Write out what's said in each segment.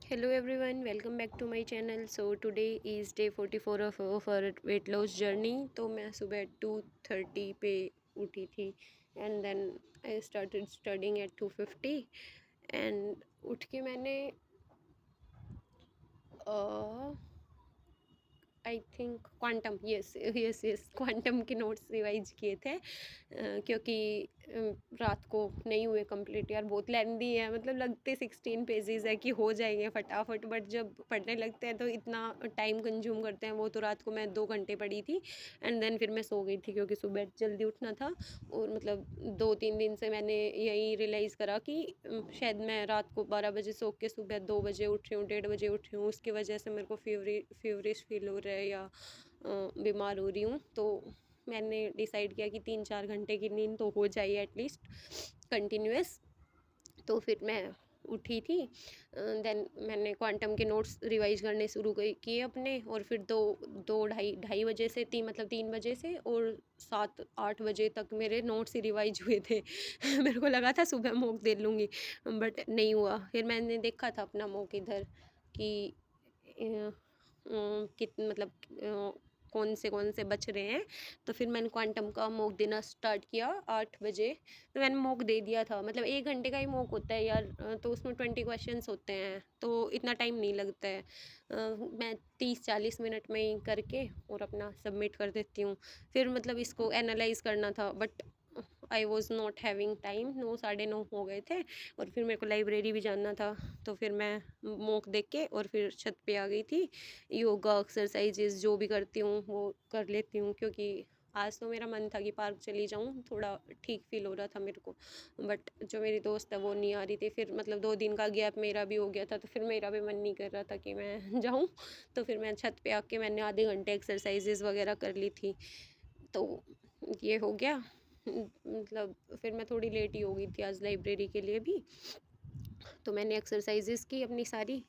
Hello everyone, welcome back to my channel. So today is day 44 of our weight loss journey. तो मैं सुबह 2:30 पे उठी थी and then I started studying at 2:50 and उठ के मैंने I think quantum yes yes yes quantum के नोट्स रिवाइज किए थे क्योंकि रात को नहीं हुए कंप्लीट। यार बहुत लेंदी है, मतलब लगते 16 पेजेस है कि हो जाएंगे फटाफट, बट जब पढ़ने लगते हैं तो इतना टाइम कंज्यूम करते हैं। वो तो रात को मैं 2 घंटे पढ़ी थी एंड देन फिर मैं सो गई थी क्योंकि सुबह जल्दी उठना था। और मतलब 2-3 दिन से मैंने यही रियलाइज़ करा कि शायद मैं रात को 12 बजे सो के सुबह 2 बजे उठ रही हूँ, 1:30 बजे उठ रही हूँ। उसकी वजह से मेरे को फीवरिश फील हो रहा है या बीमार हो रही हूँ। तो मैंने डिसाइड किया कि 3-4 घंटे की नींद तो हो जाए एटलीस्ट कंटिन्यूअस। तो फिर मैं उठी थी, देन मैंने क्वांटम के नोट्स रिवाइज करने शुरू किए अपने। और फिर दो ढाई ढाई बजे से 3 बजे से और 7-8 बजे तक मेरे नोट्स ही रिवाइज हुए थे। मेरे को लगा था सुबह मॉक दे लूँगी बट नहीं हुआ। फिर मैंने देखा था अपना मॉक इधर कि कौन से बच रहे हैं। तो फिर मैंने क्वांटम का मॉक देना स्टार्ट किया 8 बजे। तो मैंने मॉक दे दिया था, मतलब 1 घंटे का ही मॉक होता है यार। तो उसमें 20 क्वेश्चंस होते हैं तो इतना टाइम नहीं लगता है। मैं 30-40 मिनट में ही करके और अपना सबमिट कर देती हूँ। फिर मतलब इसको एनालाइज करना था but I was not having time. 9-9:30 हो गए थे और फिर मेरे को लाइब्रेरी भी जाना था। तो फिर मैं मॉक देख के और फिर छत पे आ गई थी। योगा एक्सरसाइजेज जो भी करती हूँ वो कर लेती हूँ क्योंकि आज तो मेरा मन था कि पार्क चली जाऊँ, थोड़ा ठीक फील हो रहा था मेरे को। बट जो मेरी दोस्त है वो नहीं आ रही थी। फिर मतलब 2 दिन का गैप मेरा भी हो गया था तो फिर मेरा भी मन नहीं कर रहा था कि मैं जाऊँ। तो फिर मैं छत पे आके मैंने आधे घंटे एक्सरसाइजेज वगैरह कर ली थी। तो ये हो गया। मतलब फिर मैं थोड़ी लेट ही हो गई थी आज लाइब्रेरी के लिए भी। तो मैंने एक्सरसाइजेज की अपनी सारी।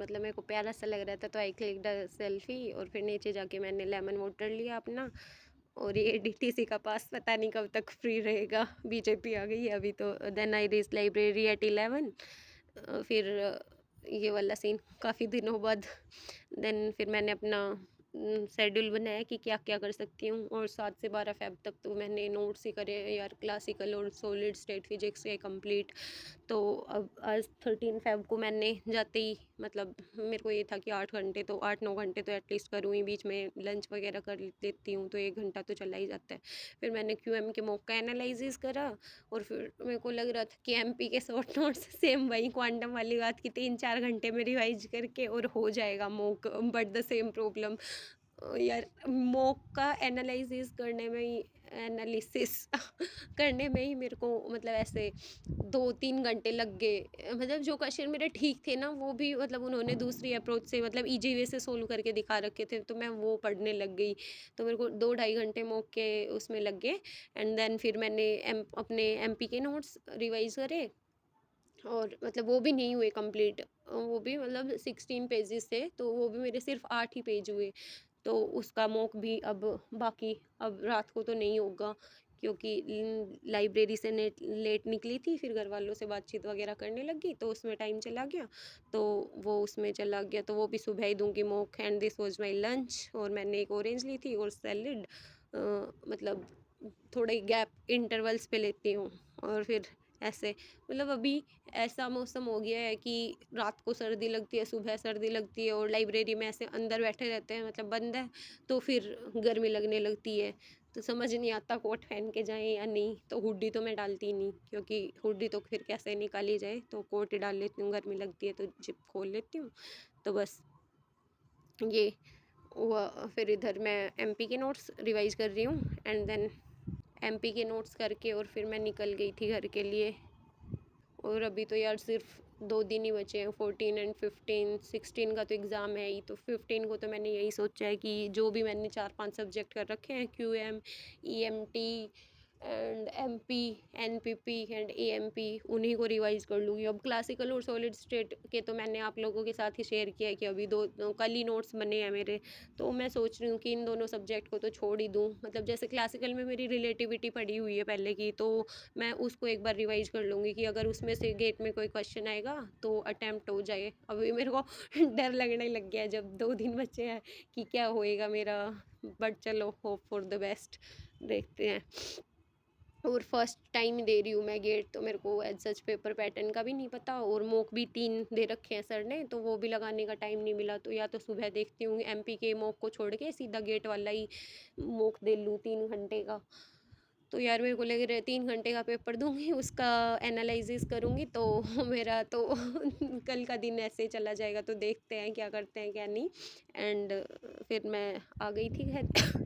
मतलब मेरे को प्यारा सा लग रहा था, तो आई क्लिक्ड अ सेल्फी और फिर नीचे जाके मैंने लेमन वाटर लिया अपना। और ये डीटीसी का पास पता नहीं कब तक फ्री रहेगा, बीजेपी आ गई है अभी तो। Then I reach library at 11। फिर ये वाला सीन काफ़ी दिनों बाद। देन फिर मैंने अपना शेड्यूल बनाया कि क्या क्या कर सकती हूँ, और 7 से 12 फ़ेब तक तो मैंने नोट्स ही करे यार, क्लासिकल और सॉलिड स्टेट फिजिक्स के कंप्लीट। तो अब आज 13 फ़ेब को मैंने जाते ही, मतलब मेरे को ये था कि 8 घंटे तो 8-9 घंटे तो एटलीस्ट करूँ ही, बीच में लंच वगैरह कर लेती हूँ तो 1 घंटा तो चला ही जाता है। फिर मैंने क्यूएम के मॉक का एनालिसिस करा, और फिर मेरे को लग रहा था कि एमपी के शॉर्ट नोट्स सेम वही क्वांटम वाली बात की 3-4 घंटे में रिवाइज करके और हो जाएगा mock, but the same problem. यार मॉक का एनालिसिस करने में ही मेरे को मतलब ऐसे 2-3 घंटे लग गए। मतलब जो क्वेश्चन मेरे ठीक थे ना, वो भी मतलब उन्होंने दूसरी अप्रोच से मतलब इजी वे से सोल्व करके दिखा रखे थे, तो मैं वो पढ़ने लग गई। तो मेरे को 2-2.5 घंटे मॉक के उसमें लग गए। एंड देन फिर मैंने अपने एमपी के नोट्स रिवाइज करे, और मतलब वो भी नहीं हुए कंप्लीट। वो भी मतलब 16 पेजेस थे, तो वो भी मेरे सिर्फ 8 ही पेज हुए। तो उसका मॉक भी अब बाकी, अब रात को तो नहीं होगा, क्योंकि लाइब्रेरी से लेट निकली थी, फिर घर वालों से बातचीत वगैरह करने लगी तो उसमें टाइम चला गया। तो वो उसमें चला गया, तो वो भी सुबह ही दूंगी mock. And this was my lunch, और मैंने एक ऑरेंज ली थी और सैलेड। मतलब थोड़े गैप इंटरवल्स पे लेती हूँ। और फिर ऐसे मतलब अभी ऐसा मौसम हो गया है कि रात को सर्दी लगती है, सुबह सर्दी लगती है, और लाइब्रेरी में ऐसे अंदर बैठे रहते हैं, मतलब बंद है, तो फिर गर्मी लगने लगती है। तो समझ नहीं आता कोट पहन के जाएं या नहीं। तो हुडी तो मैं डालती ही नहीं, क्योंकि हुडी तो फिर कैसे निकाली जाए, तो कोट ही डाल लेती हूँ, गर्मी लगती है तो जिप खोल लेती हूँ। तो बस ये हुआ। फिर इधर मैं एमपी के नोट्स रिवाइज कर रही हूँ, एंड देन एमपी के नोट्स करके और फिर मैं निकल गई थी घर के लिए। और अभी तो यार सिर्फ 2 दिन ही बचे हैं, 14 एंड 15। 16 का तो एग्ज़ाम है ही, तो 15 को तो मैंने यही सोचा है कि जो भी मैंने 4-5 सब्जेक्ट कर रखे हैं, QM, EMT and MP, NPP and AMP, उन्हीं को रिवाइज कर लूँगी। अब क्लासिकल और सॉलिड स्टेट के तो मैंने आप लोगों के साथ ही शेयर किया है कि अभी कल ही नोट्स बने हैं मेरे। तो मैं सोच रही हूँ कि इन दोनों सब्जेक्ट को तो छोड़ ही दूँ। मतलब जैसे क्लासिकल में मेरी रिलेटिविटी पड़ी हुई है पहले की, तो मैं उसको एक बार रिवाइज कर लूँगी कि अगर उसमें से गेट में कोई क्वेश्चन आएगा तो अटैम्प्ट हो जाए। अभी मेरे को डर लगने लग गया है जब 2 दिन बचे हैं कि क्या होएगा मेरा। बट चलो, होप फॉर द बेस्ट, देखते हैं। और फर्स्ट टाइम दे रही हूँ मैं गेट, तो मेरे को एज सच पेपर पैटर्न का भी नहीं पता, और मॉक भी 3 दे रखे हैं सर ने, तो वो भी लगाने का टाइम नहीं मिला। तो या तो सुबह देखती हूँ एमपी के मॉक को छोड़ के सीधा गेट वाला ही मॉक दे लूँ 3 घंटे का। तो यार मेरे को लग रहा है 3 घंटे का पेपर दूंगी, उसका एनालिसिस करूँगी, तो मेरा तो कल का दिन ऐसे ही चला जाएगा। तो देखते हैं क्या करते हैं क्या नहीं। एंड फिर मैं आ गई थी घर।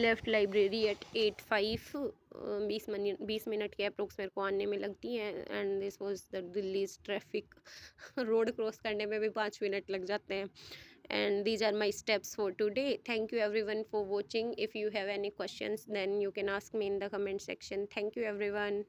लेफ्ट लाइब्रेरी एट 8:05, 20 मिनट के अप्रोक्स मेरे को आने में लगती हैं, and this was the Delhi's traffic. Road cross करने में भी 5 मिनट लग जाते हैं। And these are my steps for today. Thank you everyone for watching. If you have any questions then you can ask me in the comment section. Thank you everyone.